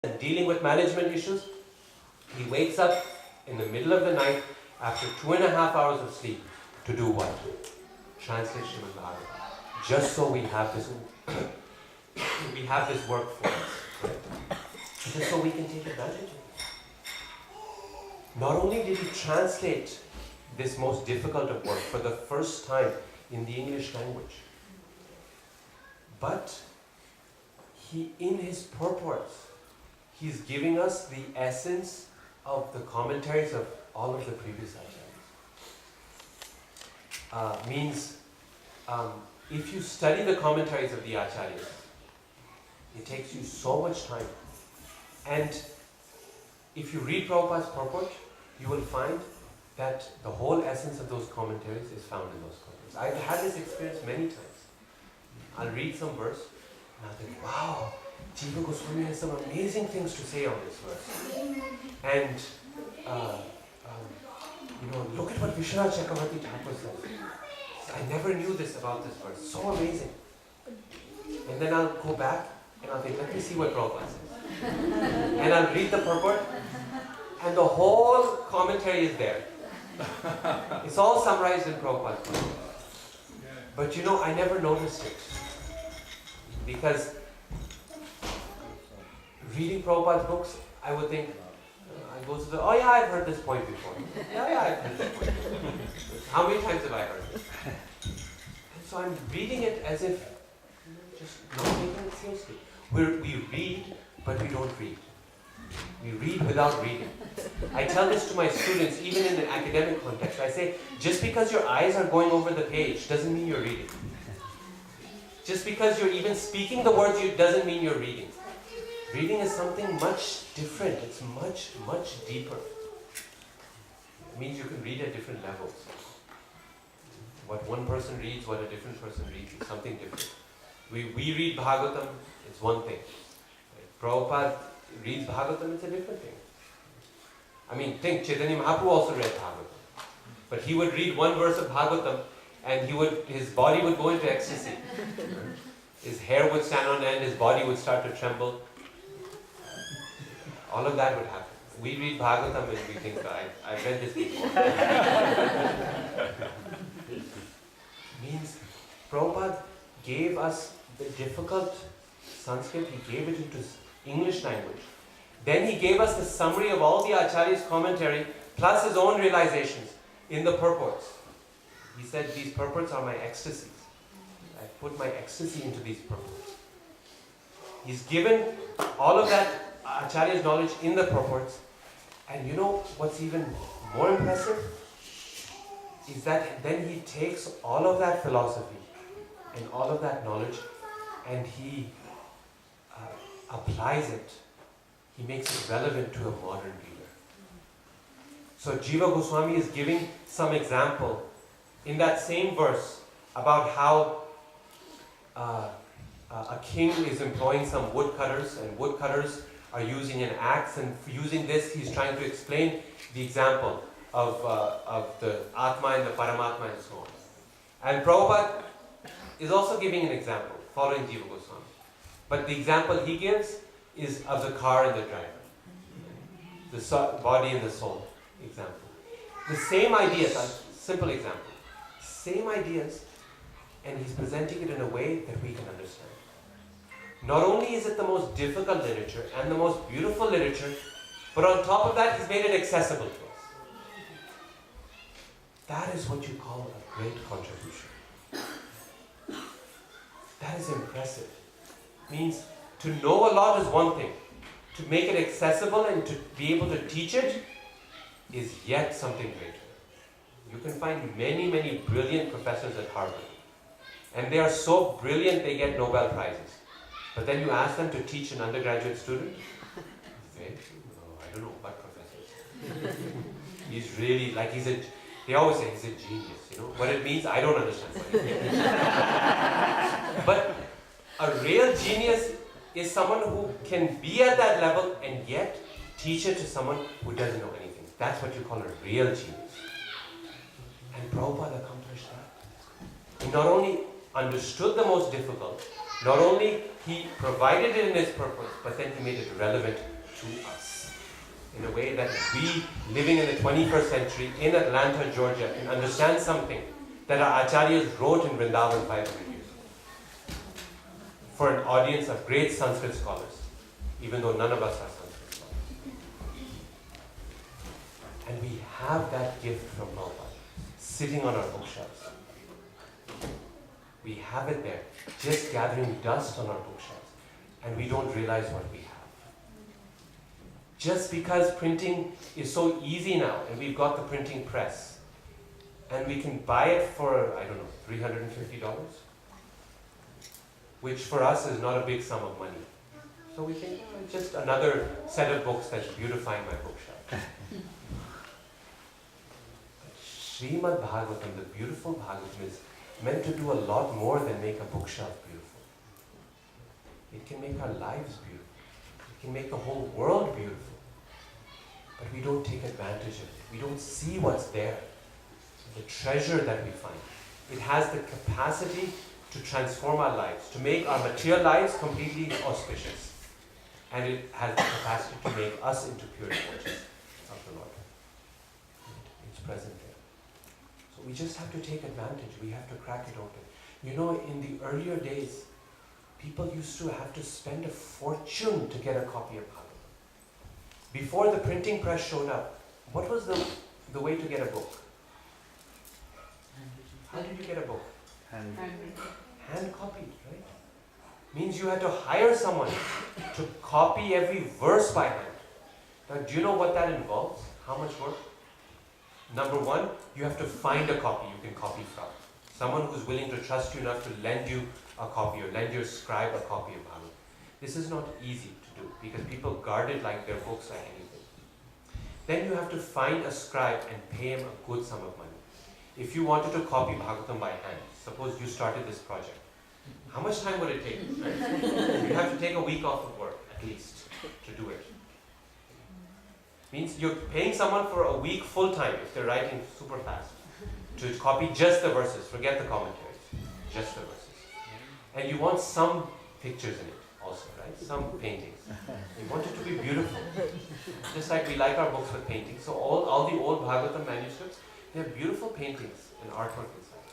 and dealing with management issues, he wakes up in the middle of the night after 2.5 hours of sleep to do what? Translate Srimad Bhagavatam. Just so we have this work for us. Right? Just so we can take advantage of it. Not only did he translate this most difficult of work for the first time in the English language, but he, in his purports, he's giving us the essence of the commentaries of all of the previous acharyas. If you study the commentaries of the acharyas, it takes you so much time. And if you read Prabhupada's purport, you will find that the whole essence of those commentaries is found in those commentaries. I've had this experience many times. I'll read some verse, and I'll think, wow, Jiva Goswami has some amazing things to say on this verse. And, look at what Vishwanath Chakravarti Thakur says. I never knew this about this verse. So amazing. And then I'll go back, and I'll think, let me see what Prabhupada says. And I'll read the purport, and the whole commentary is there. It's all summarized in Prabhupada's purport. But I never noticed it. Because reading Prabhupada's books, I would think, I go to oh yeah, I've heard this point before. Yeah, I've heard this point. How many times have I heard it? And so I'm reading it as if, just not taking it seriously. We read, but we don't read. We read without reading. I tell this to my students, even in an academic context. I say, just because your eyes are going over the page doesn't mean you're reading. Just because you're even speaking the words, doesn't mean you're reading. Reading is something much different. It's much, much deeper. It means you can read at different levels. What one person reads, what a different person reads, is something different. We read Bhagavatam, it's one thing. Prabhupada reads Bhagavatam, it's a different thing. I mean, think, Chaitanya Mahaprabhu also read Bhagavatam. But he would read one verse of Bhagavatam, and his body would go into ecstasy. His hair would stand on end, his body would start to tremble. All of that would happen. We read Bhagavatam and we think, I've read this before. Means Prabhupada gave us the difficult Sanskrit, he gave it into English language. Then he gave us the summary of all the Acharya's commentary, plus his own realizations in the purports. He said, these purports are my ecstasies. I put my ecstasy into these purports. He's given all of that Acharya's knowledge in the purports. And what's even more impressive? Is that then he takes all of that philosophy and all of that knowledge and he applies it. He makes it relevant to a modern reader. So Jiva Goswami is giving some example in that same verse about how a king is employing some woodcutters, and woodcutters are using an axe, and using this he's trying to explain the example of the Atma and the Paramatma and so on. And Prabhupada is also giving an example, following Jiva Goswami. But the example he gives is of the car and the driver. The body and the soul example. The same ideas, a simple example. Same ideas, and he's presenting it in a way that we can understand. Not only is it the most difficult literature and the most beautiful literature, but on top of that, he's made it accessible to us. That is what you call a great contribution. That is impressive. Means to know a lot is one thing. To make it accessible and to be able to teach it is yet something greater. You can find many, many brilliant professors at Harvard. And they are so brilliant they get Nobel Prizes. But then you ask them to teach an undergraduate student, I don't know what professor. He's really, they always say he's a genius, What it means, I don't understand what it means. But a real genius is someone who can be at that level and yet teach it to someone who doesn't know anything. That's what you call a real genius. And Prabhupada accomplished that. He not only understood the most difficult, not only he provided it in his purpose, but then he made it relevant to us. In a way that we, living in the 21st century in Atlanta, Georgia, can understand something that our acharyas wrote in Vrindavan 500 years ago. For an audience of great Sanskrit scholars, even though none of us are Sanskrit scholars. And we have that gift from Prabhupada, sitting on our bookshelves. We have it there, just gathering dust on our bookshelves, and we don't realize what we have. Just because printing is so easy now, and we've got the printing press, and we can buy it for, I don't know, $350, which for us is not a big sum of money. So we think, it's just another set of books that's beautifying my bookshelf. Srimad Bhagavatam, the beautiful Bhagavatam, is meant to do a lot more than make a bookshelf beautiful. It can make our lives beautiful. It can make the whole world beautiful. But we don't take advantage of it. We don't see what's there. The treasure that we find. It has the capacity to transform our lives, to make our material lives completely auspicious. And it has the capacity to make us into pure devotees of the Lord. It's present there. So we just have to take advantage. We have to crack it open. You know, in the earlier days, people used to have to spend a fortune to get a copy of Bhagavatam. Before the printing press showed up, what was the way to get a book? How did you get a book? Hand copied, right? Means you had to hire someone to copy every verse by hand. Now, do you know what that involves? How much work? Number one, you have to find a copy you can copy from. Someone who's willing to trust you enough to lend you a copy or lend your scribe a copy of Bhagavatam. This is not easy to do because people guard it like their books are anything. Then you have to find a scribe and pay him a good sum of money. If you wanted to copy Bhagavatam by hand, suppose you started this project, how much time would it take? Right? You have to take a week off of work, at least, to do it. Means you're paying someone for a week full time, if they're writing super fast, to copy just the verses, forget the commentaries, just the verses. And you want some pictures in it also, right? Some paintings. You want it to be beautiful. Just like we like our books with paintings. So all the old Bhagavatam manuscripts, they have beautiful paintings and artwork inside.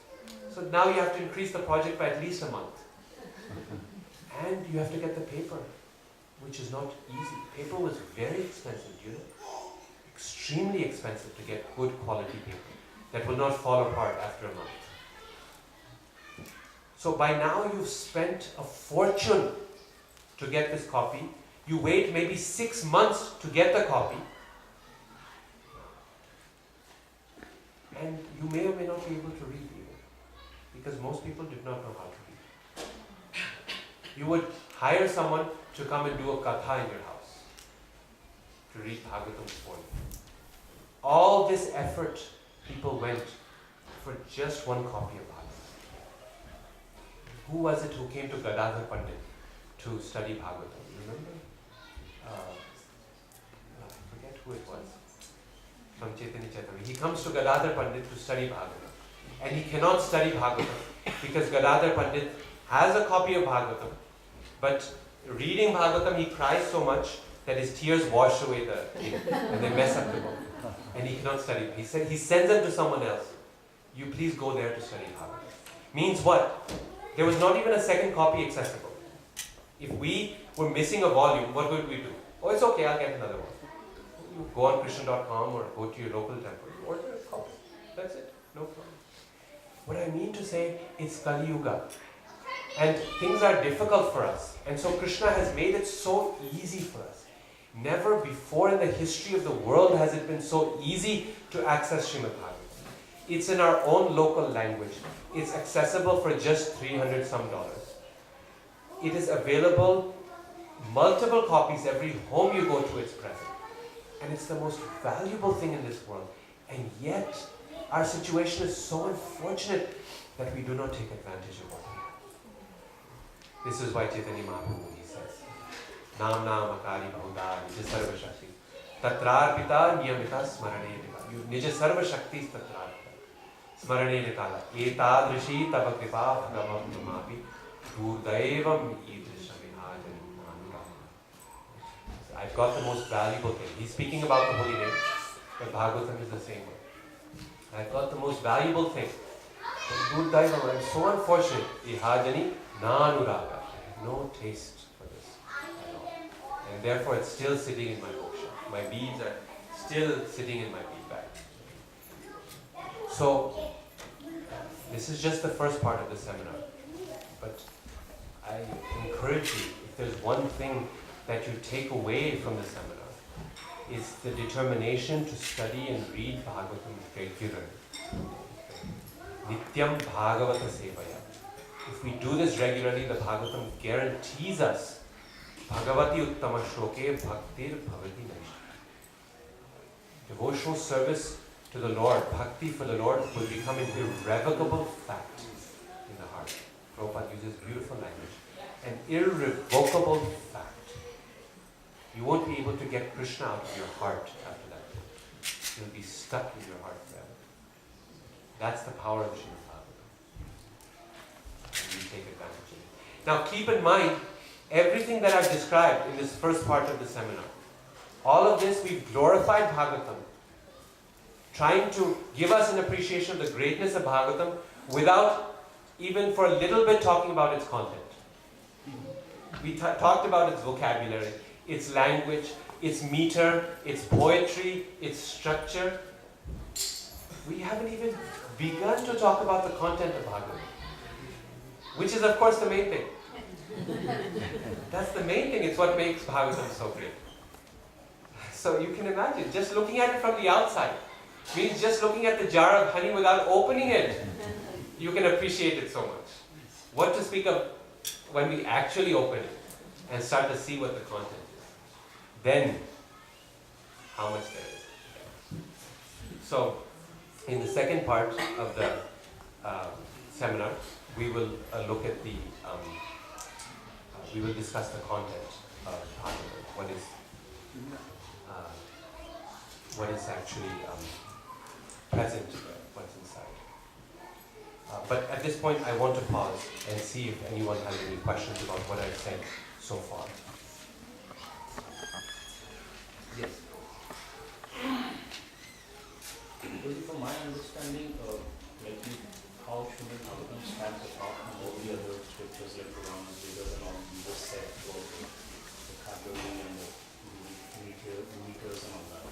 So now you have to increase the project by at least a month. And you have to get the paper, which is not easy. Paper was very expensive, do you know? Extremely expensive to get good quality paper that will not fall apart after a month. So by now you've spent a fortune to get this copy. You wait maybe 6 months to get the copy. And you may or may not be able to read even, because most people did not know how to read. You would hire someone to come and do a katha in your house, to read Bhagavatam for you. All this effort people went for just one copy of Bhagavatam. Who was it who came to Gadadhar Pandit to study Bhagavatam? You remember? I forget who it was. From Chaitanya Chaitanya. He comes to Gadadhar Pandit to study Bhagavatam. And he cannot study Bhagavatam because Gadadhar Pandit has a copy of Bhagavatam, but reading Bhagavatam he cries so much that his tears wash away the thing and they mess up the book. And he cannot study. He sends them to someone else. You please go there to study Bhagavatam. Means what? There was not even a second copy accessible. If we were missing a volume, what would we do? Oh, it's okay, I'll get another one. You go on Krishna.com or go to your local temple, you order a copy. That's it, no problem. What I mean to say, it's Kali Yuga. And things are difficult for us. And so Krishna has made it so easy for us. Never before in the history of the world has it been so easy to access Srimad Bhagavatam. It's in our own local language. It's accessible for just $300 some. It is available, multiple copies, every home you go to it's present. And it's the most valuable thing in this world. And yet, our situation is so unfortunate that we do not take advantage of what we have. This is why Chaitanya Mahaprabhu, he says, Nam Nam Akari Bahudar, Nija Sarva Shakti, Tatrarpita Niyamita Smarane Nikala. Nija Sarva Shakti is Tatrarpita. Smarane Nikala. Etadrishi Tava Kripa Bhagavam Tumapi, Durdaevam Idrisha Vinhajan Manura. I've got the most valuable thing. He's speaking about the holy name, but Bhagavatam is the same way. I've got the most valuable thing. I'm so unfortunate. Ihajani nanuraga. I have no taste for this at all. And therefore it's still sitting in my bookshelf. My beads are still sitting in my bead bag. So, this is just the first part of the seminar. But I encourage you, if there's one thing that you take away from the seminar, is the determination to study and read Bhagavatam regularly. Nityam Bhagavata Sevaya. If we do this regularly, the Bhagavatam guarantees us Bhagavati Uttama Shloke Bhaktir Bhavati Naishta. Devotional service to the Lord, bhakti for the Lord, will become an irrevocable fact in the heart. Prabhupada uses beautiful language. An irrevocable fact. You won't be able to get Krishna out of your heart after that. He'll be stuck in your heart forever. That's the power of the Srimad Bhagavatam. And we take advantage of it. Now keep in mind, everything that I've described in this first part of the seminar, all of this, we've glorified Bhagavatam, trying to give us an appreciation of the greatness of Bhagavatam without even for a little bit talking about its content. We talked about its vocabulary, its language, its meter, its poetry, its structure. We haven't even begun to talk about the content of Bhagavatam, which is of course the main thing. That's the main thing. It's what makes Bhagavatam so great. So you can imagine, just looking at it from the outside means just looking at the jar of honey without opening it, you can appreciate it so much. What to speak of when we actually open it and start to see what the content is. Then, how much there is. So, in the second part of the seminar, we will look at the, we will discuss the content of Bhagavatam. What is actually present, what's inside. But at this point, I want to pause and see if anyone has any questions about what I've said so far. Yes. From my understanding, how Srimad Bhagavatam stands apart from all the other scriptures like Puranas, Vedas, and all you just said about the vocabulary and the meters and all that.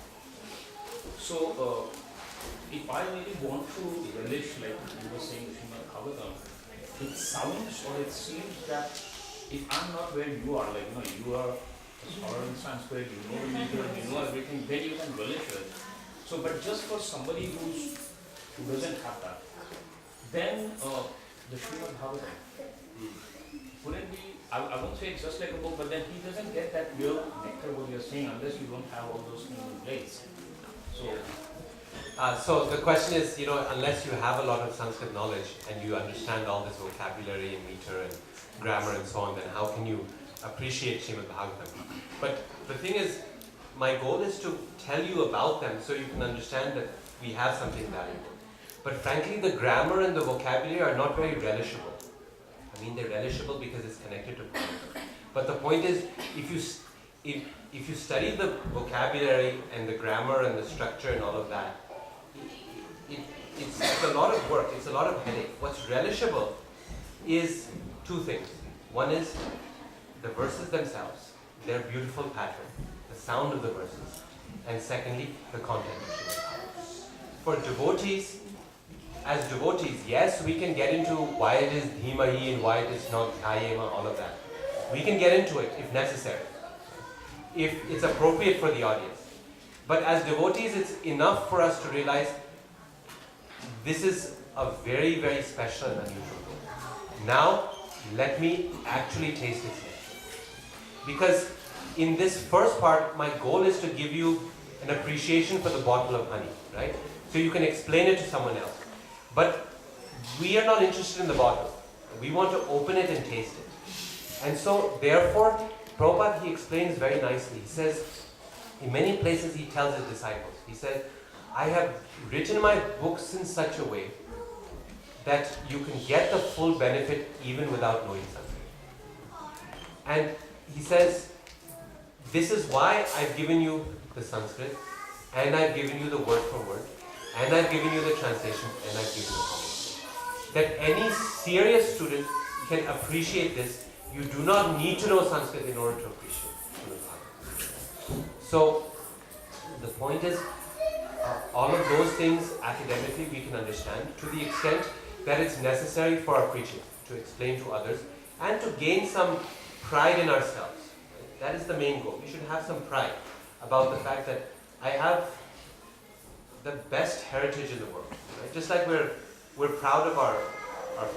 So, if I really want to relish, like you were saying, Srimad Bhagavatam, it sounds or it seems that if I'm not where you are, you are a scholar in Sanskrit, you know the meter, you know everything, then you can relish it. So, but just for somebody who doesn't have that, then the Srimad Bhagavatam wouldn't be, I won't say it's just like a book, but then he doesn't get that real nectar what you're saying unless you don't have all those things in place. So the question is, unless you have a lot of Sanskrit knowledge and you understand all this vocabulary and meter and grammar and so on, then how can you appreciate Srimad Bhagavatam? But the thing is, my goal is to tell you about them so you can understand that we have something valuable. But frankly, the grammar and the vocabulary are not very relishable. I mean, they're relishable because it's connected to Bhagavatam. But the point is, if you study the vocabulary and the grammar and the structure and all of that, it's a lot of work, it's a lot of headache. What's relishable is two things. One is the verses themselves, their beautiful pattern, the sound of the verses, and secondly, the content of Srimad Bhagavatam. For devotees, as devotees, yes, we can get into why it is dhimahi and why it is not dhyema, all of that. We can get into it if necessary, if it's appropriate for the audience. But as devotees, it's enough for us to realize this is a very, very special and unusual book. Now, let me actually taste its nectar. Because in this first part, my goal is to give you an appreciation for the bottle of honey, right? So you can explain it to someone else. But we are not interested in the bottle. We want to open it and taste it. And so, therefore, Prabhupada, he explains very nicely. He says, in many places he tells his disciples, he says, I have written my books in such a way that you can get the full benefit even without knowing something. And he says, this is why I've given you the Sanskrit, and I've given you the word for word, and I've given you the translation, and I've given you the commentary. That any serious student can appreciate this. You do not need to know Sanskrit in order to appreciate Srimad Bhagavatam. So, the point is, all of those things academically we can understand to the extent that it's necessary for our preaching to explain to others and to gain some pride in ourselves. Right? That is the main goal. We should have some pride about the fact that I have the best heritage in the world. Right? Just like we're proud of our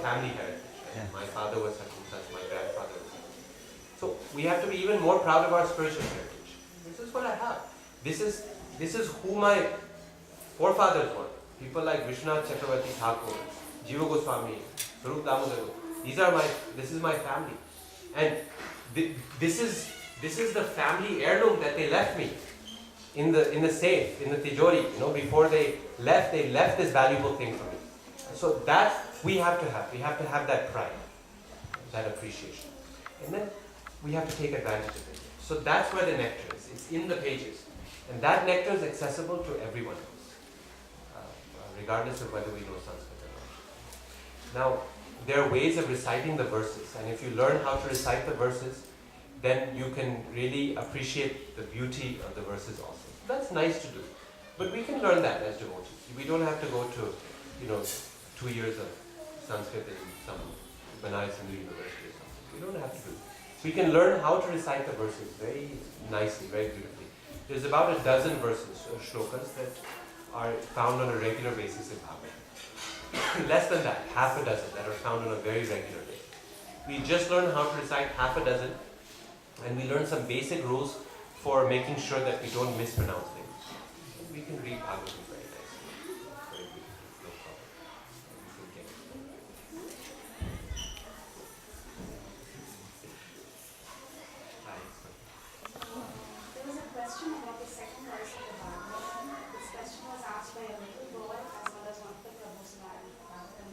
family heritage. Right? Yeah. My father was such and such, my grandfather was such and such. So we have to be even more proud of our spiritual heritage. This is what I have. This is who my forefathers were. People like Vishwanath Chakravarti Thakur, Jiva Goswami, Swarup Damodar. This is my family. And this is the family heirloom that they left me in the safe, in the tijori. Before they left this valuable thing for me. So that we have to have. We have to have that pride, that appreciation. And then we have to take advantage of it. So that's where the nectar is. It's in the pages. And that nectar is accessible to everyone else, regardless of whether we know Sanskrit or not. Now, there are ways of reciting the verses, and if you learn how to recite the verses, then you can really appreciate the beauty of the verses also. That's nice to do. But we can learn that as devotees. We don't have to go to, 2 years of Sanskrit in some Banaras Hindu university or something. We don't have to do it. We can learn how to recite the verses very nicely, very beautifully. There's about a dozen verses, or shlokas, that are found on a regular basis in Bhagavatam. Less than that, half a dozen that are found on a very regular basis. We just learn how to recite half a dozen, and we learn some basic rules for making sure that we don't mispronounce things. We can read Bhagavatam very nicely. Very beautifully, no problem. We can get it. There was a question about the second verse of the Bhagavatam. This question was asked by a little boy as well as one of the Prabhus of Bhagavatam.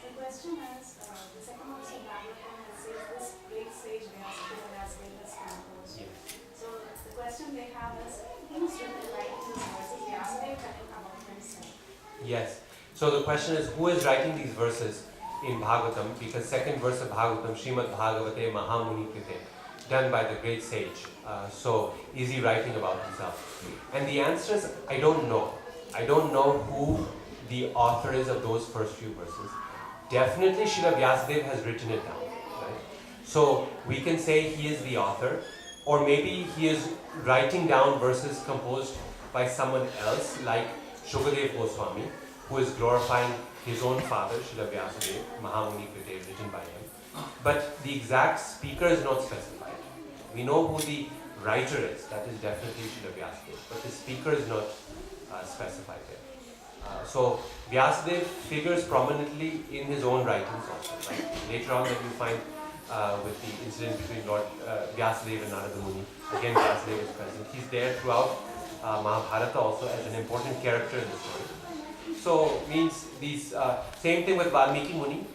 The question is, the second verse of Bhagavatam says this great sage Vyasdeva has composed. Yes. So the question they have is, who's written writing these verses? Vyasdeva telling about himself. Yes. So the question is, who is writing these verses in Bhagavatam? Because second verse of Bhagavatam, Srimad Bhagavate Mahamuni Krite, done by the great sage. So is he writing about himself? And the answer is, I don't know. I don't know who the author is of those first few verses. Definitely Srila Vyasadeva has written it down. Right? So we can say he is the author, or maybe he is writing down verses composed by someone else, like Shukadev Goswami, who is glorifying his own father, Srila Vyasadeva, Mahamuni Krite, written by him. But the exact speaker is not specified. We know who the writer is, that is definitely Srila Vyasadeva, but the speaker is not specified there. So Vyasadeva figures prominently in his own writings also. Right? Later on that you find with the incident between Lord Vyasadeva and Narada Muni, again Vyasadeva is present. He's there throughout Mahabharata also as an important character in the story. So means these same thing with Valmiki Muni.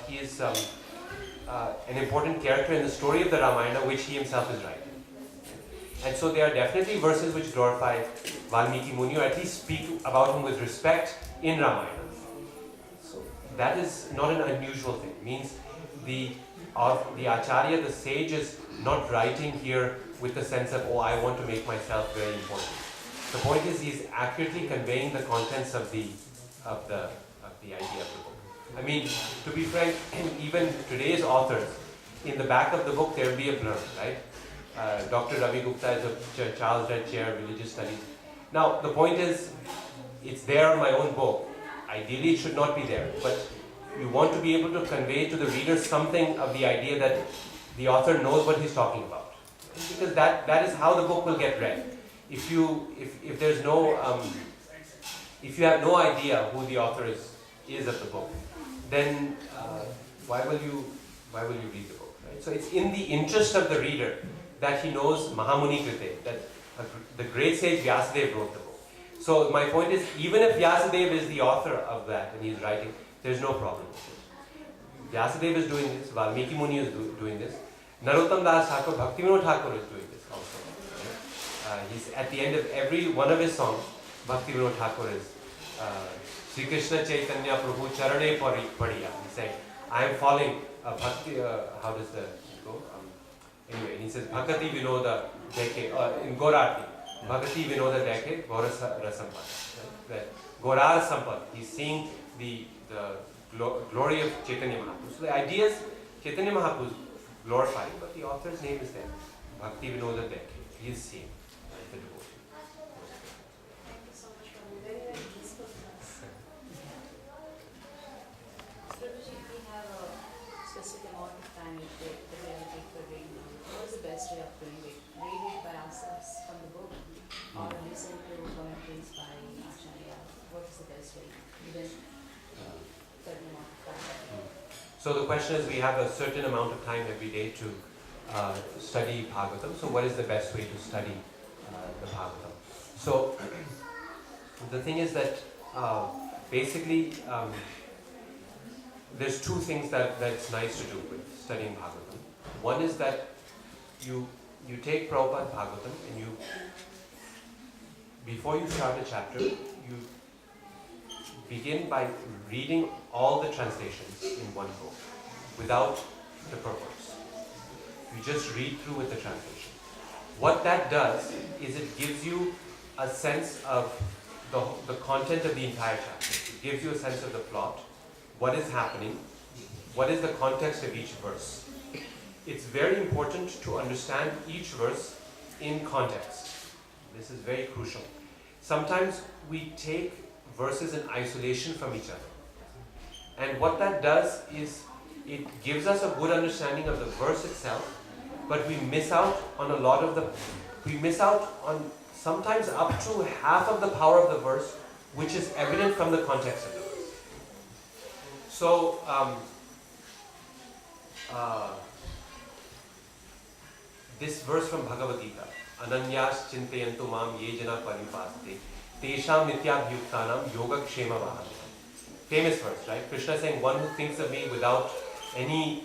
He is an important character in the story of the Ramayana, which he himself is writing. And so there are definitely verses which glorify Valmiki Muni, or at least speak about him with respect in Ramayana. So that is not an unusual thing. It means the Acharya, the sage, is not writing here with the sense of, oh, I want to make myself very important. The point is, he is accurately conveying the contents of the idea of the book. I mean, to be frank, even today's authors, in the back of the book there will be a blurb, right? Dr. Ravi Gupta is a Charles Red Chair, Religious Studies. Now, the point is, it's there on my own book. Ideally, it should not be there, but you want to be able to convey to the reader something of the idea that the author knows what he's talking about. Because that is how the book will get read. If there's no, if you have no idea who the author is of the book, then why will you read the book? Right? So it's in the interest of the reader that he knows Mahamuni Krite, that the great sage Vyasadeva wrote the book. So my point is, even if Vyasadeva is the author of that and he's writing, there's no problem with it. Vyasadeva is doing this, Valmiki Muni is doing this. Narottam Das Thakur, Bhaktivinoda Thakur is doing this also. He's at the end of every one of his songs, Bhaktivinoda Thakur is Sri Krishna Chaitanya Prabhu Charane Padiya. He's saying, I am falling. Bhakti. How does the go? Anyway, he says Bhakati Vinoda Deke in Gorati. Bhakati Vinoda Deke Gora Rasampada. Gorar Sampad. He's seeing the glory of Chaitanya Mahaprabhu. So the idea is Chaitanya Mahaprabhu is glorified, but the author's name is there. Bhakti Vinoda Deke. He is seeing the devotee. Thank you so much for the very, very peaceful class. Prabhuji, we have a specific amount of time that we allocate for reading. What is the best way of doing it? Read it by ourselves from the book or listen to commentaries by Acharya? What is the best way? Even certain amount of time. So the question is, we have a certain amount of time every day to study Bhagavatam. So what is the best way to study the Bhagavatam? So the thing is that basically there's two things that's nice to do with studying Bhagavatam. One is that you take Prabhupada Bhagavatam and you, before you start a chapter, you begin by reading all the translations in one go, without the purports. You just read through with the translation. What that does is it gives you a sense of the content of the entire chapter. It gives you a sense of the plot, what is happening, what is the context of each verse. It's very important to understand each verse in context. This is very crucial. Sometimes we take verses in isolation from each other. And what that does is it gives us a good understanding of the verse itself, but we miss out on sometimes up to half of the power of the verse, which is evident from the context of the verse. So, this verse from Bhagavad Gita, Ananyas Chintayantu Mam Ye Jana Paripaste Tesham Nityabhyuktanam Yoga Kshema Vaham. Famous verse, right? Krishna is saying, one who thinks of me without any,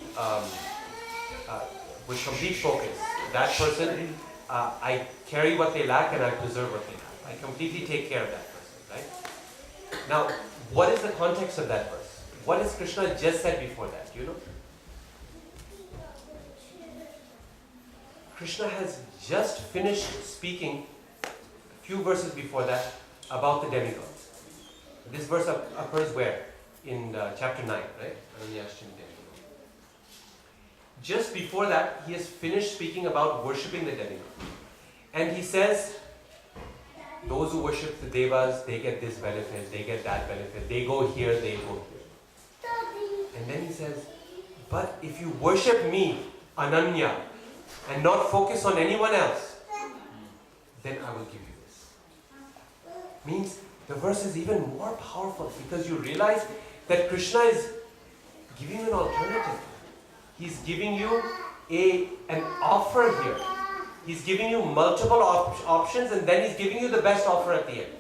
with complete focus, that person, I carry what they lack and I preserve what they have. I completely take care of that person, right? Now, what is the context of that verse? What has Krishna just said before that? Do you know? Krishna has just finished speaking a few verses before that about the demigods. This verse occurs where? In chapter 9, right? Just before that, he has finished speaking about worshipping the demigods. And he says, those who worship the devas, they get this benefit, they get that benefit, they go here, they go here. And then he says, but if you worship me, Ananya, and not focus on anyone else, then I will give you this. Means the verse is even more powerful because you realize that Krishna is giving you an alternative. He's giving you an offer here. He's giving you multiple options, and then he's giving you the best offer at the end.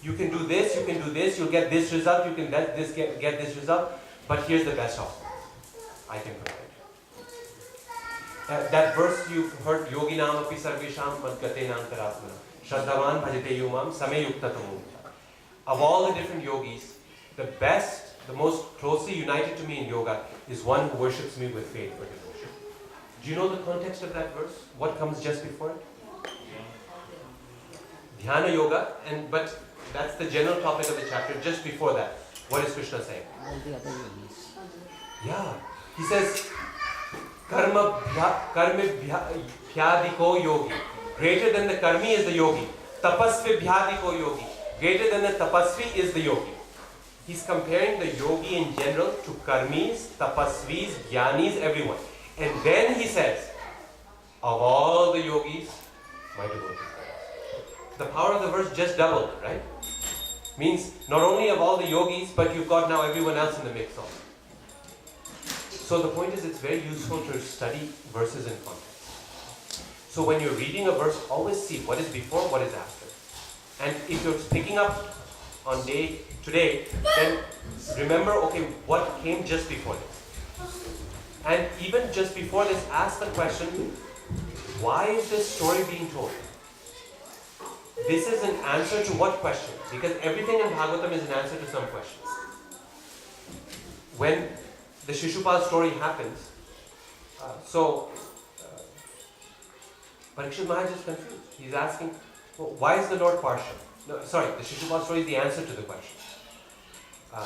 You can do this, you can do this, you'll get this result, you can get this result, but here's the best offer I can provide. That verse you've heard, Yogi Nam Api Sarvesham Madgate Nantaratmana Shraddhavan Bhajate Yumam Same Yukta Tamumta. Of all the different yogis, the best, the most closely united to me in yoga is one who worships me with faith or devotion. Do you know the context of that verse? What comes just before it? Dhyana yoga, but that's the general topic of the chapter. Just before that, what is Krishna saying? All the other yogis. Yeah, he says, Karma bhyadiko yogi. Greater than the karmi is the yogi. Tapasvi bhyadiko yogi. Greater than the tapasvi is the yogi. He's comparing the yogi in general to karmis, tapasvis, jnanis, everyone. And then he says, of all the yogis, my devotee. The power of the verse just doubled, right? Means not only of all the yogis, but you've got now everyone else in the mix also. So the point is, it's very useful to study verses in context. So when you're reading a verse, always see what is before, what is after. And if you're picking up on day today, then remember, okay, what came just before this? And even just before this, ask the question, why is this story being told? This is an answer to what question? Because everything in Bhagavatam is an answer to some questions. When the Shishupal story happens, Parikshit Maharaj is confused. He's asking, well, why is the Lord partial? No, sorry, the Shishupal story is the answer to the question. No.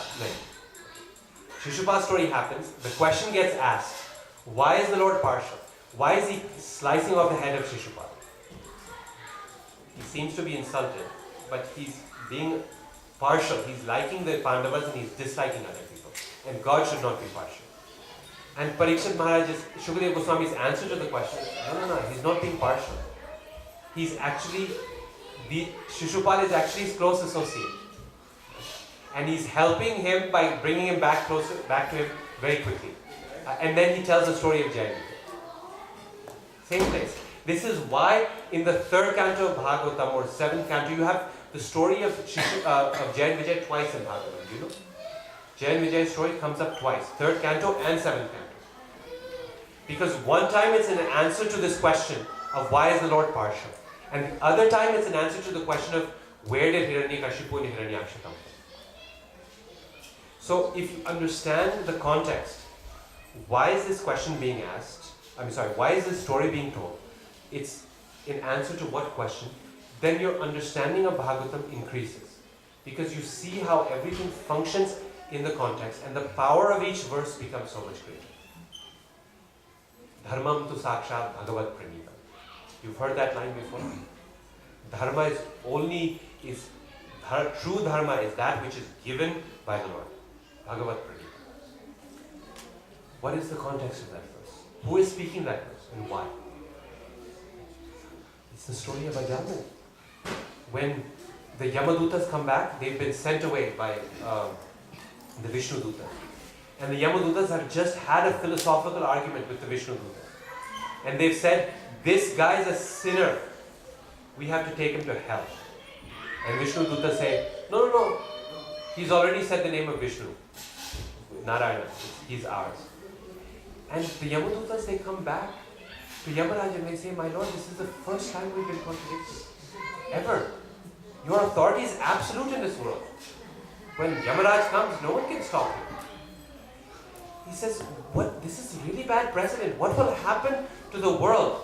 Shishupal story happens, the question gets asked, why is the Lord partial? Why is he slicing off the head of Shishupal? He seems to be insulted, but he's being partial. He's liking the Pandavas and he's disliking other people. And God should not be partial. And Parikshit Maharaj's, Shukadeva Goswami's answer to the question is, no, he's not being partial. He's actually, Shishupal is actually his close associate. And he's helping him by bringing him back to him very quickly. And then he tells the story of Jain. Same place. This is why in the third canto of Bhagavatam or seventh canto, you have the story of Jain Vijay twice in Bhagavatam. Do you know? Jain Vijay's story comes up twice, third canto and seventh canto. Because one time it's an answer to this question of why is the Lord partial? And the other time it's an answer to the question of where did Hiranyakashipu and Hiranyaksha come from? So if you understand the context, why is this question being asked? Why is this story being told? It's in answer to what question? Then your understanding of Bhagavatam increases. Because you see how everything functions in the context and the power of each verse becomes so much greater. Dharmam tu sakshat bhagavat pranita. You've heard that line before? Dharma is true dharma is that which is given by the Lord. Bhagavat pranita. What is the context of that verse? Who is speaking that verse and why? It's the story of Ajamil. When the Yamadutas come back, they've been sent away by the Vishnu Dutas. And the Yamadutas have just had a philosophical argument with the Vishnu Dutas. And they've said, this guy is a sinner. We have to take him to hell. And Vishnu Dutas say, no. He's already said the name of Vishnu. Narayana. He's ours. And the Yamadutas, they come back to Yamaraj and they say, my Lord, this is the first time we've been contradicted. Ever. Your authority is absolute in this world. When Yamaraj comes, no one can stop him. He says, what? This is really bad precedent. What will happen to the world?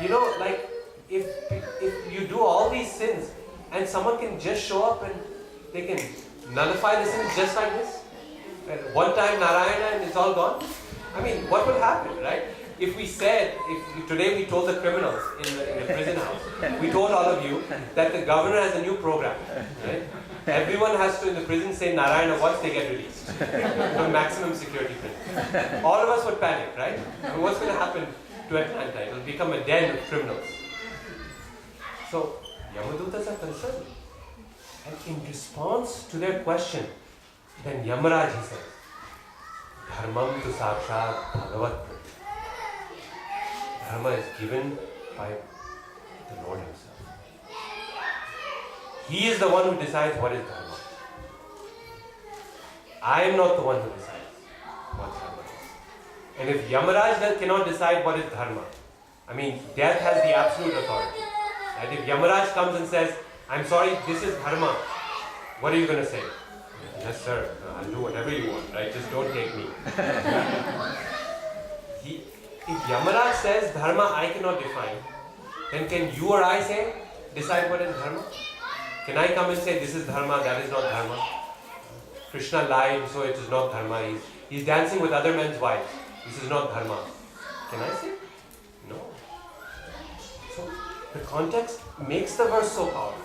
You know, like, if you do all these sins and someone can just show up and they can nullify the sins just like this. One time Narayana and it's all gone. I mean, what will happen, right? If today we told the criminals in the prison house, we told all of you that the governor has a new program, right? Everyone has to in the prison say Narayana once they get released from maximum security prison. All of us would panic, right? And what's going to happen to Atlanta? It will become a den of criminals. So, Yamadutas are concerned. And in response to their question, then Yamaraj, he says, Dharmam tu sakshat bhagavat. Dharma is given by the Lord himself. He is the one who decides what is dharma. I am not the one who decides what dharma is. And if Yamaraj cannot decide what is dharma, death has the absolute authority. Right? If Yamaraj comes and says, I'm sorry, this is dharma, what are you going to say? Yes, sir, I'll do whatever you want, right? Just don't take me. If Yamaraj says dharma I cannot define, then can you or I decide what is dharma? Can I come and say this is dharma, that is not dharma? Krishna lied, so it is not dharma. He's dancing with other men's wives. This is not dharma. Can I say? No. So the context makes the verse so powerful.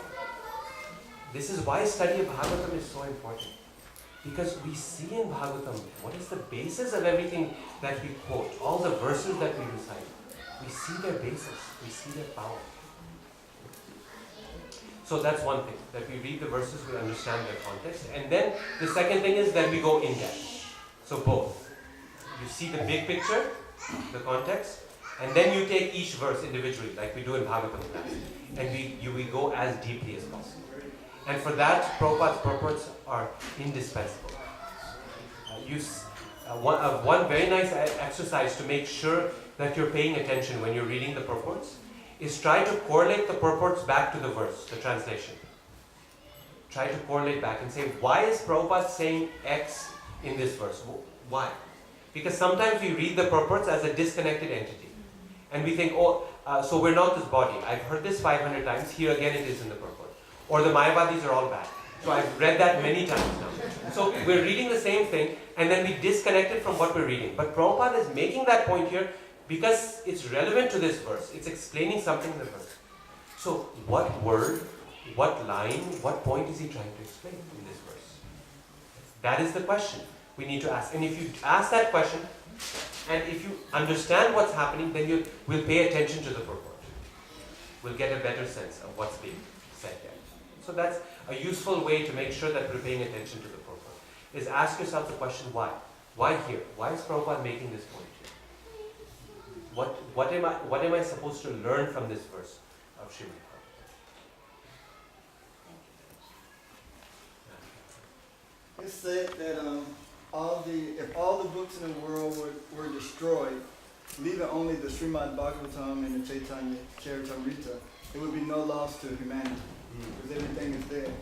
This is why study of Bhagavatam is so important. Because we see in Bhagavatam what is the basis of everything that we quote, all the verses that we recite. We see their basis, we see their power. So that's one thing, that we read the verses, we understand their context. And then the second thing is that we go in depth. So both. You see the big picture, the context, and then you take each verse individually, like we do in Bhagavatam class. And we go as deeply as possible. And for that, Prabhupada's purports are indispensable. one very nice exercise to make sure that you're paying attention when you're reading the purports is try to correlate the purports back to the verse, the translation. Try to correlate back and say, why is Prabhupada saying X in this verse? Why? Because sometimes we read the purports as a disconnected entity. And we think, so we're not this body. I've heard this 500 times. Here again it is in the purport. Or the Mayavadis are all bad. So I've read that many times now. So we're reading the same thing and then we disconnect it from what we're reading. But Prabhupada is making that point here because it's relevant to this verse. It's explaining something in the verse. So what word, what line, what point is he trying to explain in this verse? That is the question we need to ask. And if you ask that question, and if you understand what's happening, then you will pay attention to the purport. We'll get a better sense of what's being said there. So that's a useful way to make sure that we're paying attention to the purport. Is ask yourself the question, why? Why here? Why is Prabhupada making this point here? What am I supposed to learn from this verse of Srimad Bhagavatam? It said that if all the books in the world were destroyed, leaving only the Srimad Bhagavatam and the Chaitanya Charitamrita, it would be no loss to humanity, because everything is there.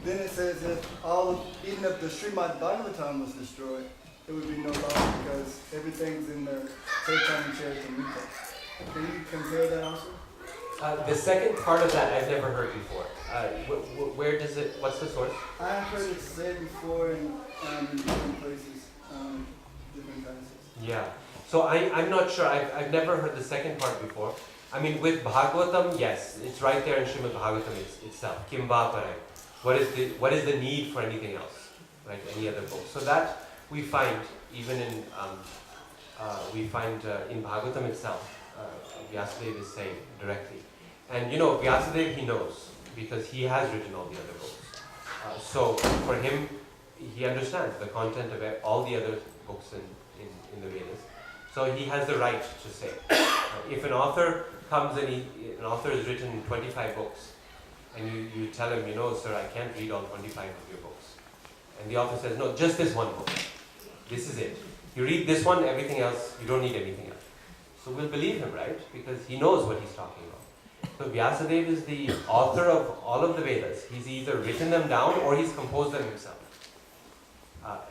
Then it says even if the Srimad Bhagavatam was destroyed, it would be no loss because everything's in the Chaitanya Charitamrita. Can you compare that also? The second part of that I've never heard before. Where does it, what's the source? I've heard it said before in different places, different places. Yeah. So I'm not sure. I've never heard the second part before. I mean, with Bhagavatam, yes, it's right there in Srimad Bhagavatam itself. Kimba parai. What is the need for anything else, like any other book? So that we find even in in Bhagavatam itself. Vyasadeva is saying directly, and Vyasadeva, he knows because he has written all the other books. So for him, he understands the content of all the other books in the Vedas. So he has the right to say. If an author comes and an author has written 25 books, and you tell him, sir, I can't read all 25 of your books. And the author says, no, just this one book. This is it. You read this one, everything else, you don't need anything else. So we'll believe him, right? Because he knows what he's talking about. So Vyasadeva is the author of all of the Vedas. He's either written them down or he's composed them himself.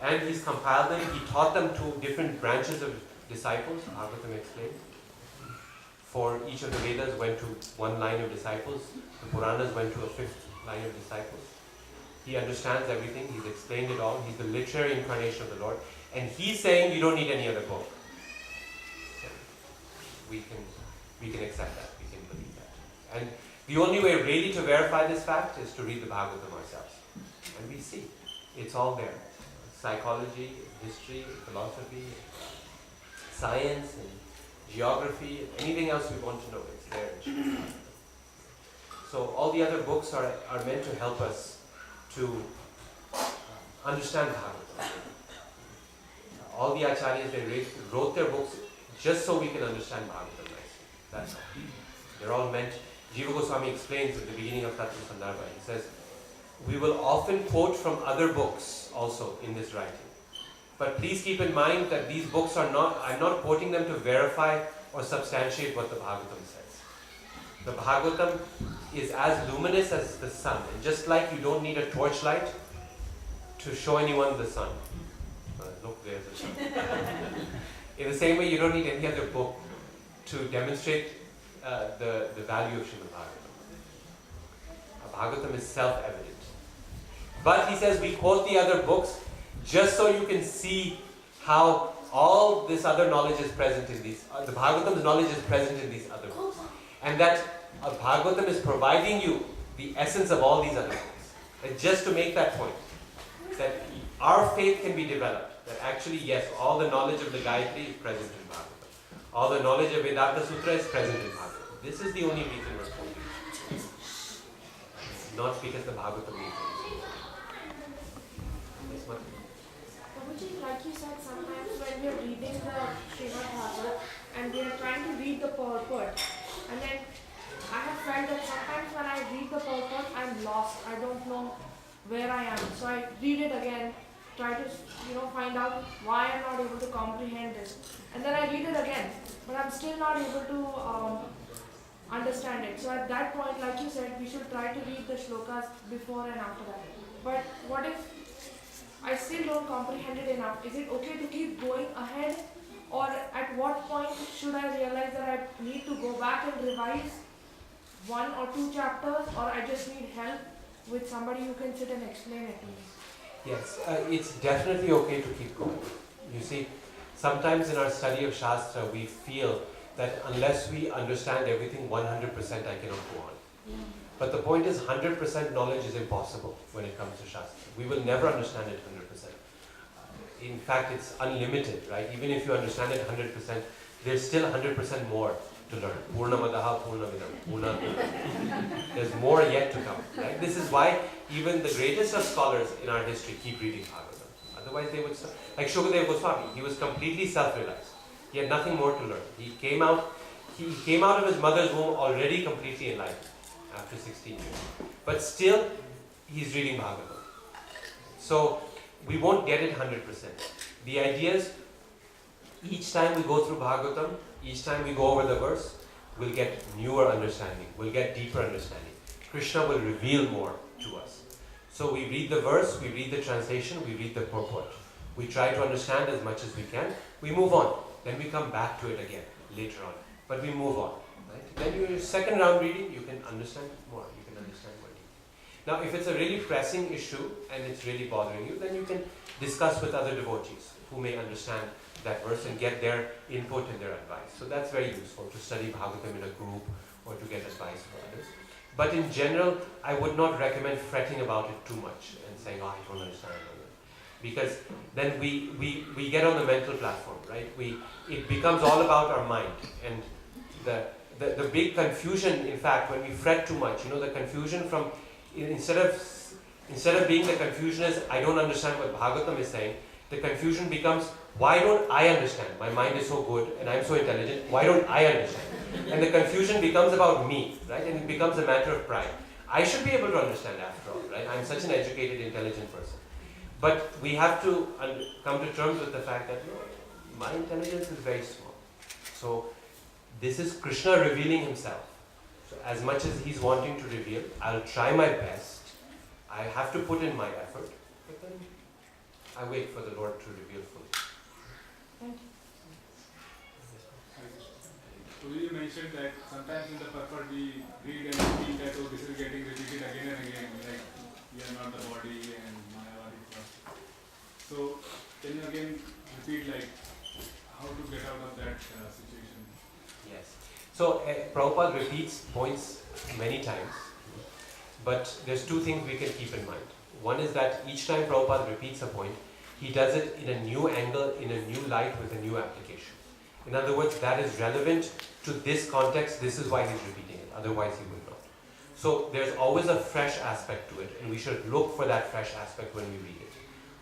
And he's compiled them. He taught them to different branches of disciples. Bhagavatam explains. For each of the Vedas went to one line of disciples. The Puranas went to a fifth line of disciples. He understands everything. He's explained it all. He's the literary incarnation of the Lord. And he's saying you don't need any other book. So we can accept that. We can believe that. And the only way really to verify this fact is to read the Bhagavatam ourselves. And we see. It's all there. Psychology, history, philosophy, science, and geography, anything else we want to know, it's there. So all the other books are meant to help us to understand Bhagavatam. All the acharyas, they wrote their books just so we can understand Bhagavatam nicely. That's all. They're all meant. Jiva Goswami explains at the beginning of Tattva Sandarbha, he says, we will often quote from other books also in this writing. But please keep in mind that these books I'm not quoting them to verify or substantiate what the Bhagavatam says. The Bhagavatam is as luminous as the sun. And just like you don't need a torchlight to show anyone the sun. Look, there's the sun. In the same way, you don't need any other book to demonstrate the value of Srimad Bhagavatam. Bhagavatam is self-evident. But he says we quote the other books just so you can see how all this other knowledge is present in these, the Bhagavatam's knowledge is present in these other books. And that Bhagavatam is providing you the essence of all these other books. And just to make that point, that our faith can be developed, that actually yes, all the knowledge of the Gayatri is present in Bhagavatam. All the knowledge of Vedanta Sutra is present in Bhagavatam. This is the only reason we're quoting it. Not because the Bhagavatam means it. Like you said, sometimes when we are reading the Srimad Bhagavatam and we are trying to read the purport, and then I have felt that sometimes when I read the purport, I'm lost. I don't know where I am. So I read it again, try to, find out why I'm not able to comprehend this. And then I read it again, but I'm still not able to understand it. So at that point, like you said, we should try to read the shlokas before and after that. But what if I still don't comprehend it enough? Is it okay to keep going ahead? Or at what point should I realize that I need to go back and revise 1 or 2 chapters, or I just need help with somebody who can sit and explain it to me? Yes, it's definitely okay to keep going. You see, sometimes in our study of Shastra, we feel that unless we understand everything 100%, I cannot go on. But the point is, 100% knowledge is impossible when it comes to Shastra. We will never understand it 100%. In fact, it's unlimited, right? Even if you understand it 100%, there's still 100% more to learn. Purnamadaha Purnamidam. There's more yet to come, right? This is why even the greatest of scholars in our history keep reading Bhagavatam. Otherwise they would stop. Like Shukadeva Goswami, he was completely self-realized. He had nothing more to learn. He came out of his mother's womb already completely enlightened after 16 years. But still, he's reading Bhagavatam. So, we won't get it 100%. The idea is, each time we go through Bhagavatam, each time we go over the verse, we'll get newer understanding, we'll get deeper understanding. Krishna will reveal more to us. So we read the verse, we read the translation, we read the purport. We try to understand as much as we can, we move on. Then we come back to it again, later on. But we move on. Right? Then your second round reading, you can understand more, you can understand more deeply. Now if it's a really pressing issue, and it's really bothering you, then you can discuss with other devotees who may understand that verse and get their input and their advice. So that's very useful to study Bhagavatam in a group or to get advice from others. But in general, I would not recommend fretting about it too much and saying, oh, I don't understand it. Because then we get on the mental platform, right? It becomes all about our mind. And the big confusion, in fact, when we fret too much, the confusion from, instead of being the confusion is, I don't understand what Bhagavatam is saying, the confusion becomes, why don't I understand? My mind is so good and I'm so intelligent, why don't I understand? And the confusion becomes about me, right? And it becomes a matter of pride. I should be able to understand after all, right? I'm such an educated, intelligent person. But we have to come to terms with the fact that, my intelligence is very small. So this is Krishna revealing himself. So as much as he's wanting to reveal, I'll try my best. I have to put in my effort. But then I wait for the Lord to reveal fully. Thank you. So you mentioned that sometimes in the purport we read and feel that, oh, this is getting repeated again and again, like we are not the body and Maya body first. So can you again repeat like how to get out of that situation? Yes. So Prabhupada repeats points many times, but there's two things we can keep in mind. One is that each time Prabhupada repeats a point, he does it in a new angle, in a new light, with a new application. In other words, that is relevant to this context, this is why he's repeating it, otherwise he would not. So there's always a fresh aspect to it, and we should look for that fresh aspect when we read it.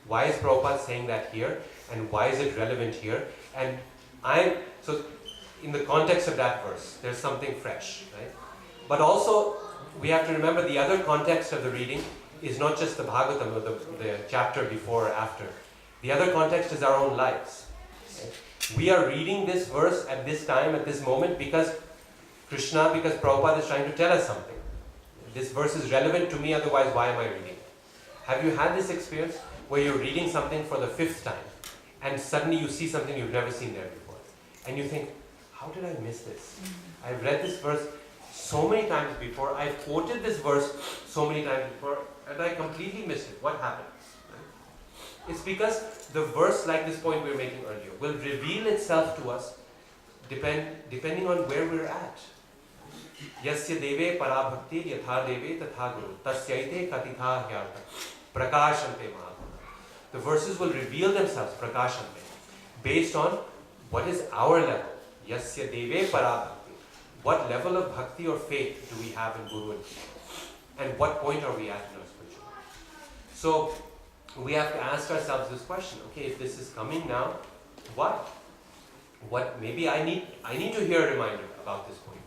Why is Prabhupada saying that here, and why is it relevant here? And so in the context of that verse, there's something fresh, right? But also, we have to remember the other context of the reading is not just the Bhagavatam or the chapter before or after. The other context is our own lives. Right? We are reading this verse at this time, at this moment, because Prabhupada is trying to tell us something. This verse is relevant to me, otherwise why am I reading it? Have you had this experience where you're reading something for the 5th time and suddenly you see something you've never seen there before? And you think, how did I miss this? I've read this verse so many times before, I've quoted this verse so many times before, and I completely missed it. What happened? It's because the verse, like this point we were making earlier, will reveal itself to us depending on where we're at. Yasya deve parabhakti yatha deve tatha guru tasyaite katitha hyartha prakashante mahabhava. The verses will reveal themselves, prakashante, based on what is our level. Yasya deve parabhakti. What level of bhakti or faith do we have in Guru and Krishna? And what point are we at in our spiritual life? So we have to ask ourselves this question, okay, if this is coming now, why? Maybe I need to hear a reminder about this point.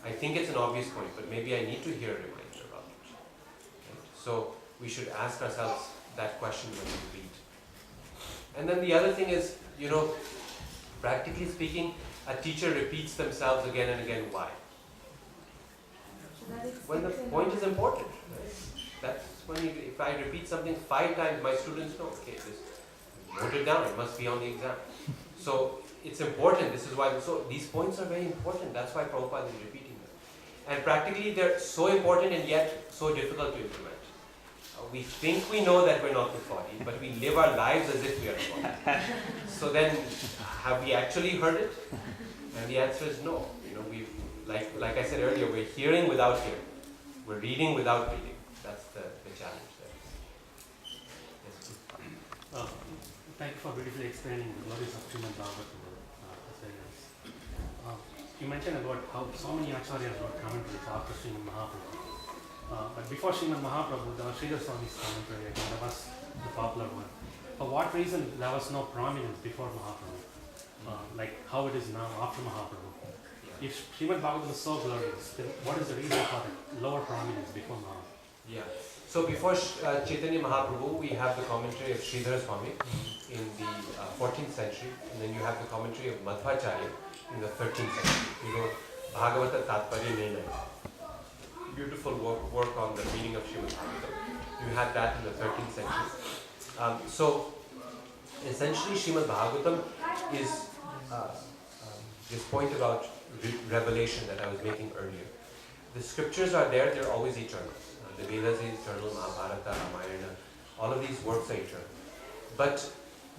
I think it's an obvious point, but maybe I need to hear a reminder about it. Right? So we should ask ourselves that question when we read And then the other thing is, practically speaking, a teacher repeats themselves again and again. Why? So that it When the sticks in point our- is important. Right? That's when if I repeat something 5 times, my students know, okay, this note it down, it must be on the exam. So it's important, this is why, so these points are very important, that's why Prabhupada is repeating them. And practically they're so important and yet so difficult to implement. We think we know that we're not the body, but we live our lives as if we are the body. So then, have we actually heard it? And the answer is no. We like I said earlier, we're hearing without hearing. We're reading without reading. That's the challenge there. Yes, please. Thank you for beautifully explaining the glories of Srimad Bhagavatam. That's very nice. You mentioned about how so many acharyas wrote commentaries after Srimad Mahaprabhu. But before Srimad Mahaprabhu, there was Sridhar Swami's commentary. I think that was the popular one. For what reason there was no prominence before Mahaprabhu? Like how it is now after Mahaprabhu. If Srimad Bhagavatam is so glorious, then what is the reason for the lower prominence before Mahaprabhu? Yeah. So before Chaitanya Mahaprabhu, we have the commentary of Sridhar Swami in the 14th century, and then you have the commentary of Madhvacharya in the 13th century. You wrote Bhagavata Tatparya Nirnaya. Beautiful work on the meaning of Srimad Bhagavatam. You had that in the 13th century. So essentially Srimad Bhagavatam is this point about revelation that I was making earlier. The scriptures are there, they're always eternal. The Vedas are eternal, Mahabharata, Ramayana, all of these works are eternal. But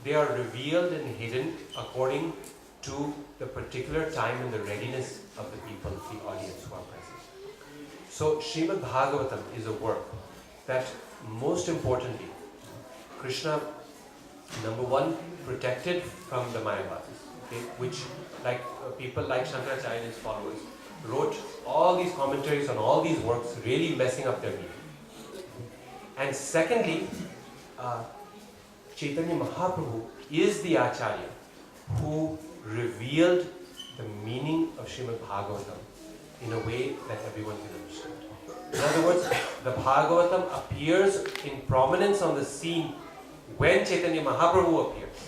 they are revealed and hidden according to the particular time and the readiness of the people, the audience who are present. So Srimad Bhagavatam is a work that most importantly, Krishna, number one, protected from the Mayavadis, okay, which people like Shankaracharya and his followers wrote all these commentaries on all these works, really messing up their meaning. And secondly, Chaitanya Mahaprabhu is the Acharya who revealed the meaning of Srimad Bhagavatam in a way that everyone can understand. In other words, the Bhagavatam appears in prominence on the scene when Chaitanya Mahaprabhu appears,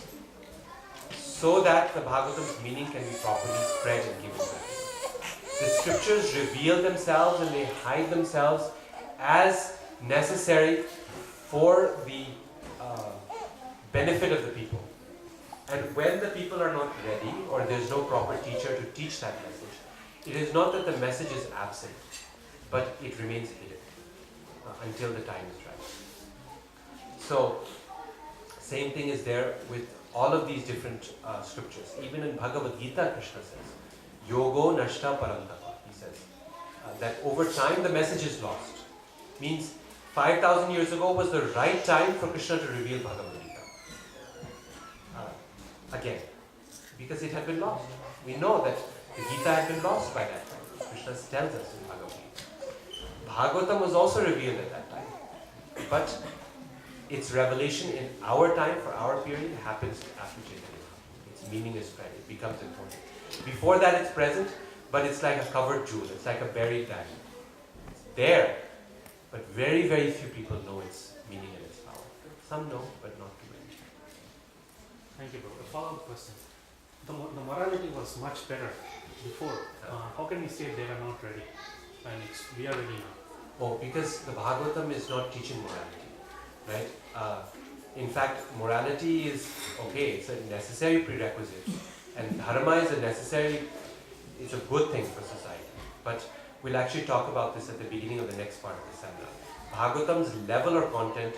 so that the Bhagavatam's meaning can be properly spread and given to everyone. The scriptures reveal themselves and they hide themselves as necessary for the benefit of the people. And when the people are not ready or there's no proper teacher to teach that message, it is not that the message is absent, but it remains hidden until the time is right. So, same thing is there with all of these different scriptures. Even in Bhagavad Gita, Krishna says, Yogo Nashta Parantapa. He says that over time the message is lost. Means 5,000 years ago was the right time for Krishna to reveal Bhagavad Gita. Again, because it had been lost. We know that the Gita had been lost by that time. Krishna tells us in Bhagavad Gita. Bhagavatam was also revealed at that time. But its revelation in our time, for our period, happens after Chaitanya Mahaprabhu. Its meaning is spread. It becomes important. Before that it's present, but it's like a covered jewel. It's like a buried diamond. It's there, but very, very few people know its meaning and its power. Some know, but not too many. Thank you, bro. A follow-up question. The morality was much better before. How can we say they were not ready? And we are ready now. Oh, because the Bhagavatam is not teaching morality, right? In fact, morality is okay, it's a necessary prerequisite. And dharma is it's a good thing for society. But we'll actually talk about this at the beginning of the next part of the seminar. Bhagavatam's level or content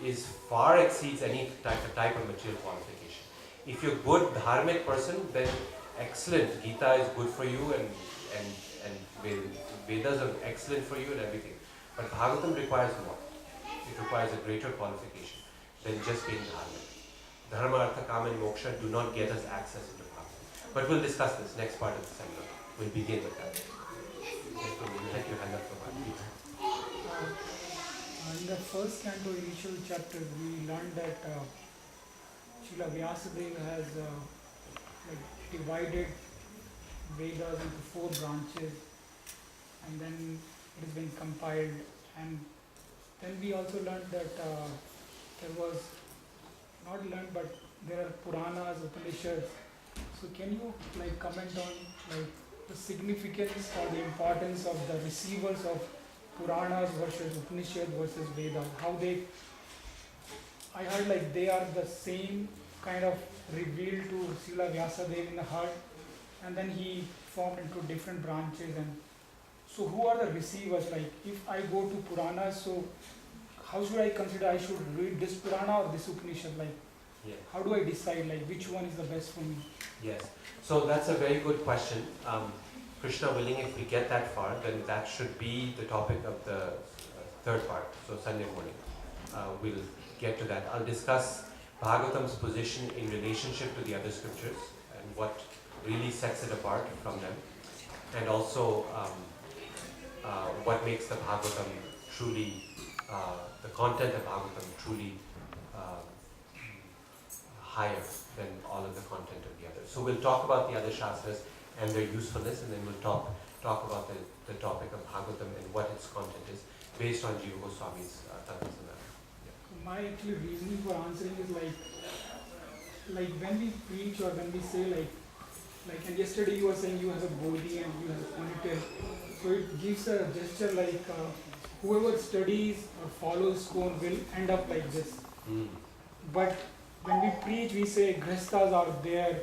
is far exceeds any type of material qualification. If you're a good dharmic person, then excellent. Gita is good for you and Vedas are excellent for you and everything. But Bhagavatam requires more. It requires a greater qualification than just being dharmic. Dharma, Artha, Kama and Moksha do not get us access into Bhagavatam. But we'll discuss this next part of the seminar. We'll begin with that. Yes, you had your hand up for one. In the first canto initial chapter, we learned that Srila Vyasadeva has divided Vedas into 4 branches, and then it has been compiled. And then we also learned that there was, not learned, but there are Puranas, Upanishads. So can you like comment on like the significance or the importance of the receivers of Puranas versus Upanishads versus Vedas? How they, I heard like they are the same kind of revealed to Srila Vyasadeva in the heart, and then he formed into different branches. And so who are the receivers? Like if I go to Puranas, so how should I consider I should read this Purana or this Upanishad? Like Yes. how do I decide like which one is the best for me? Yes. So that's a very good question. Krishna willing, if we get that far, then that should be the topic of the third part. So Sunday morning, we'll get to that. I'll discuss Bhagavatam's position in relationship to the other scriptures and what really sets it apart from them, and also what makes the Bhagavatam truly, the content of Bhagavatam truly higher than all of the content of the others. So we'll talk about the other Shastras and their usefulness, and then we'll talk about the topic of Bhagavatam and what its content is based on Jiva Goswami's Tantrasamara. My actually reasoning for answering is like when we preach or when we say like and yesterday you were saying you have a bodhi and you have a ponytail, so it gives a gesture like whoever studies or follows Skon will end up like this. But when we preach, we say Grihasthas are there,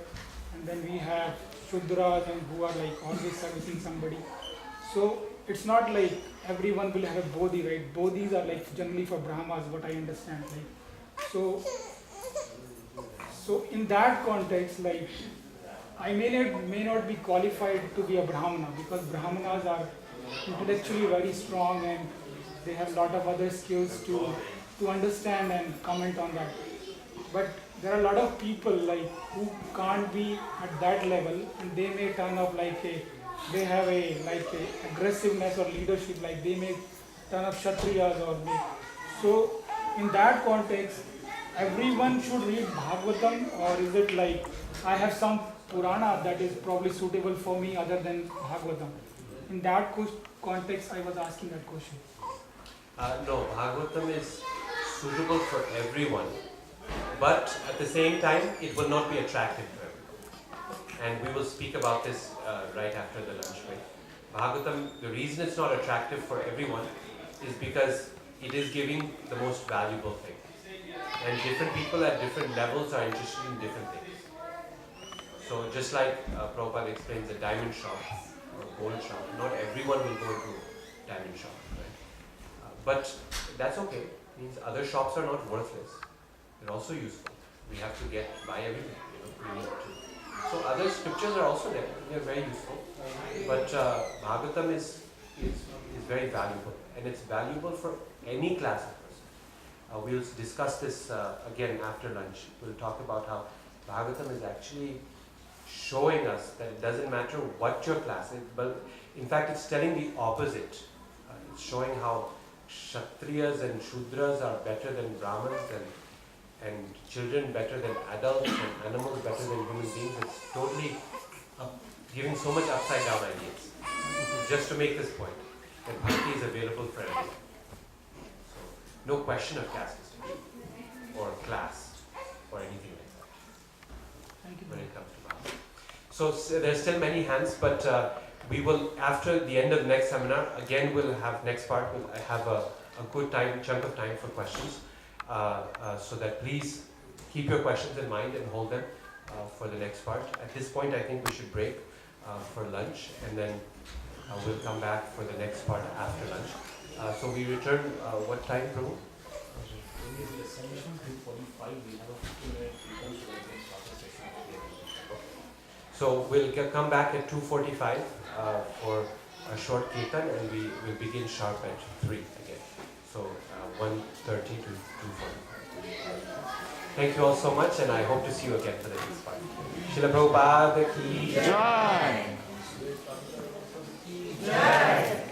and then we have Shudras and who are like always servicing somebody. So it's not like everyone will have a bodhi, right? Bodhis are like generally for Brahmas, what I understand. Like so in that context, like I may not be qualified to be a Brahmana, because Brahmanas are intellectually very strong and they have a lot of other skills to understand and comment on that. But there are a lot of people like who can't be at that level, and they may turn up like they have a aggressiveness or leadership, like they may turn up Kshatriyas or they. So in that context, everyone should read Bhagavatam, or is it like I have some Purana that is probably suitable for me other than Bhagavatam? In that context, I was asking that question. No, Bhagavatam is suitable for everyone, but at the same time, it will not be attractive to everyone. And we will speak about this right after the lunch break. Bhagavatam, the reason it's not attractive for everyone is because it is giving the most valuable thing. And different people at different levels are interested in different things. So just like Prabhupada explains a diamond shop or gold shop, not everyone will go to diamond shop. Right? But that's okay. It means other shops are not worthless. They're also useful. We have to buy everything. We need to. So other scriptures are also there. They are very useful. But Bhagavatam is very valuable, and it's valuable for any class of person. We'll discuss this again after lunch. We'll talk about how Bhagavatam is actually showing us that it doesn't matter what your class is, but in fact it's telling the opposite. It's showing how Kshatriyas and Shudras are better than Brahmins, and children better than adults, and animals better than human beings. It's totally giving so much upside down ideas. Just to make this point, that bhakti is available for everyone. So, no question of caste distinction, or class, or anything like that. Thank you. When it comes to bhakti. So there's still many hands, but we will, after the end of the next seminar, again we'll have next part, we'll have a good chunk of time for questions. So that please keep your questions in mind and hold them for the next part. At this point, I think we should break for lunch, and then we'll come back for the next part after lunch. So we return what time, Prabhu? In the session 2:45, we have a 15-minute recess, so we can start the session again. So we'll come back at 2:45 for a short kirtan, and we will begin sharp at 3 again. So 1:30 to 2:45. Thank you all so much, and I hope to see you again for the next part. Srila Prabhupada ki Jai. Jai.